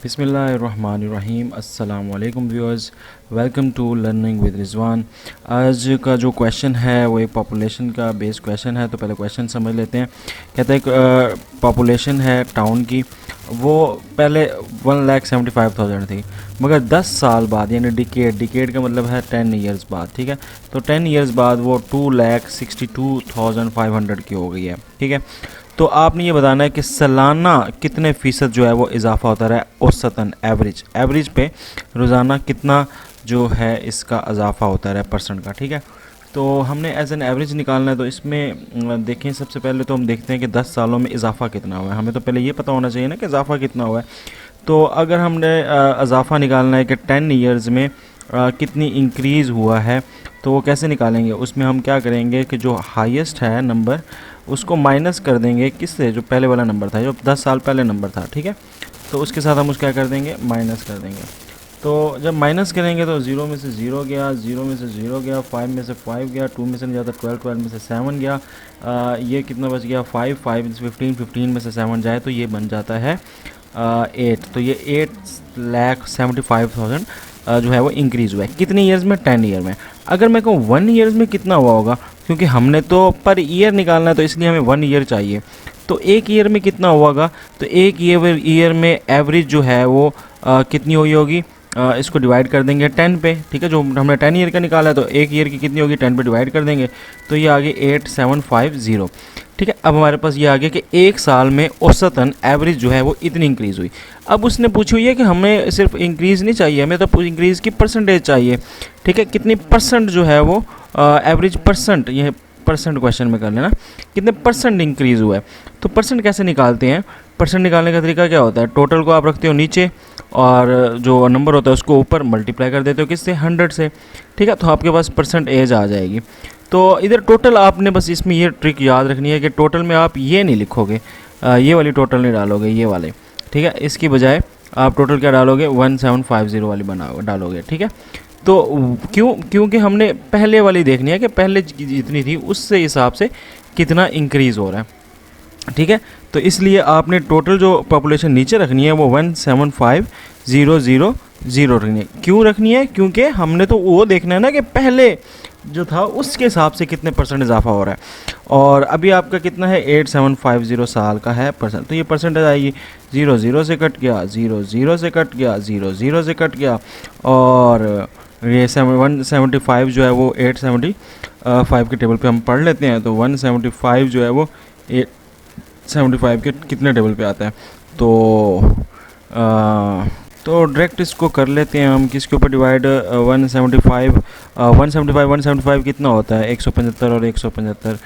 बिस्मिल्लाहिर्रहमानिर्रहीम। अस्सलाम वालेकुम viewers, welcome to learning with Rizwan. आज का जो क्वेश्चन है वो एक पॉपुलेशन का बेस क्वेश्चन है। तो पहले क्वेश्चन समझ लेते हैं। कहते हैं पॉपुलेशन है टाउन की, वो पहले 1,75,000 थी, मगर 10 साल बाद यानी डिकेड का मतलब है 10 ईयर्स बाद, ठीक है। तो 10 ईयर्स बाद वो 2,62,500 की हो गई है, ठीक है। तो आपने ये बताना है कि सालाना कितने फ़ीसद जो है वो इजाफा होता रहा है, औसतन एवरेज पे रोज़ाना कितना जो है इसका इजाफा होता रहा है परसेंट का, ठीक है। तो हमने एज एन एवरेज निकालना है। तो इसमें देखें, सबसे पहले तो हम देखते हैं कि 10 सालों में इजाफा कितना हुआ है। हमें तो पहले ये पता होना चाहिए ना कि इजाफा कितना हुआ है। तो अगर हमने इजाफा निकालना है कि 10 ईयर्स में कितनी इंक्रीज़ हुआ है, तो वो कैसे निकालेंगे। उसमें हम क्या करेंगे कि जो हाईएस्ट है नंबर उसको माइनस कर देंगे किससे, जो पहले वाला नंबर था, जो 10 साल पहले नंबर था, ठीक है। तो उसके साथ हम उसको क्या कर देंगे, माइनस कर देंगे। तो जब माइनस करेंगे तो 0 में से 0 गया, 0 में से 0 गया, 5 में से 5 गया, 2 में से नहीं जाता 12, 12 में से 7 गया, ये कितना बच गया 5, 5 में से 15, 15 में से 7 जाए तो ये बन जाता है 8। तो ये 8,75,000 जो है वो इंक्रीज़ हुआ है। कितने ईयर्स में, 10 ईयर में। अगर मैं कहूँ 1 ईयर्स में कितना हुआ होगा, क्योंकि हमने तो पर ईयर निकालना है तो इसलिए हमें 1 ईयर चाहिए। तो एक ईयर में कितना हुआ होगा, तो एक ईयर में एवरेज जो है वो कितनी हुई होगी, इसको डिवाइड कर देंगे 10 पे, ठीक है। जो हमने 10 ईयर का निकाला है तो एक ईयर की कितनी होगी, 10 पे डिवाइड कर देंगे तो ये आगे 8750, ठीक है। अब हमारे पास ये आ गया कि एक साल में औसतन एवरेज जो है वो इतनी इंक्रीज़ हुई। अब उसने पूछी हुई है कि हमें सिर्फ इंक्रीज़ नहीं चाहिए, हमें तो इंक्रीज़ की परसेंटेज चाहिए, ठीक है। कितनी परसेंट जो है वो एवरेज परसेंट, ये परसेंट क्वेश्चन में कर लेना, कितने परसेंट इंक्रीज़ हुआ है। तो परसेंट कैसे निकालते हैं, परसेंट निकालने का तरीका क्या होता है, टोटल को आप रखते हो नीचे और जो नंबर होता है उसको ऊपर मल्टीप्लाई कर देते हो किससे, 100 से, ठीक है। तो आपके पास परसेंट एज आ जाएगी। तो इधर टोटल आपने बस इसमें ये ट्रिक याद रखनी है कि टोटल में आप ये नहीं लिखोगे, ये वाली टोटल नहीं डालोगे, ये वाले, ठीक है। इसकी बजाय आप टोटल क्या डालोगे, 1750 वाली डालोगे, ठीक है। तो क्योंकि हमने पहले वाली देखनी है कि पहले जितनी थी उससे हिसाब से कितना इंक्रीज़ हो रहा है, ठीक है। तो इसलिए आपने टोटल जो पॉपुलेशन नीचे रखनी है वो 175000 रखनी है। क्यों रखनी है, क्योंकि हमने तो वो देखना है ना कि पहले जो था उसके हिसाब से कितने परसेंट इजाफा हो रहा है। और अभी आपका कितना है, 8750 साल का है परसेंट, तो ये परसेंटेज आएगी 0 0 से कट गया, 0 0 से कट गया, 0 0 से कट गया, और ये 175 जो है वो 875 के टेबल पे हम पढ़ लेते हैं। तो 175 जो है वो 875 के कितने टेबल पे आता है। तो डायरेक्ट इसको कर लेते हैं हम, किसके ऊपर डिवाइड, 175 कितना होता है, 175 और 175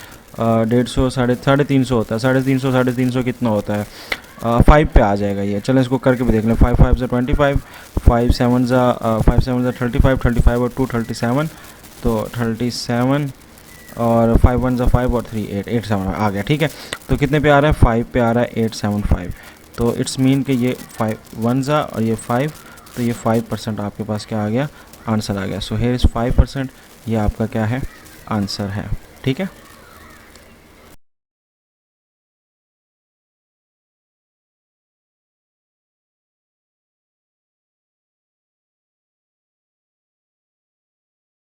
150, 350 होता है, 350 कितना होता है, 5 पे आ जाएगा ये। चलो इसको करके भी देख लें, 5 5 से 25, 5 7 से 35, 35 और 2 37, तो 37 और 5 1 से 5 और 3 8 7 आ गया, ठीक है। तो कितने पे आ रहा है, 5 पे आ रहा है 875। तो इट्स मीन कि ये 5 1 और ये 5, तो ये 5% आपके पास क्या आ गया, आंसर आ गया। सो हेयर इज़ 5%, ये आपका क्या है, आंसर है, ठीक है।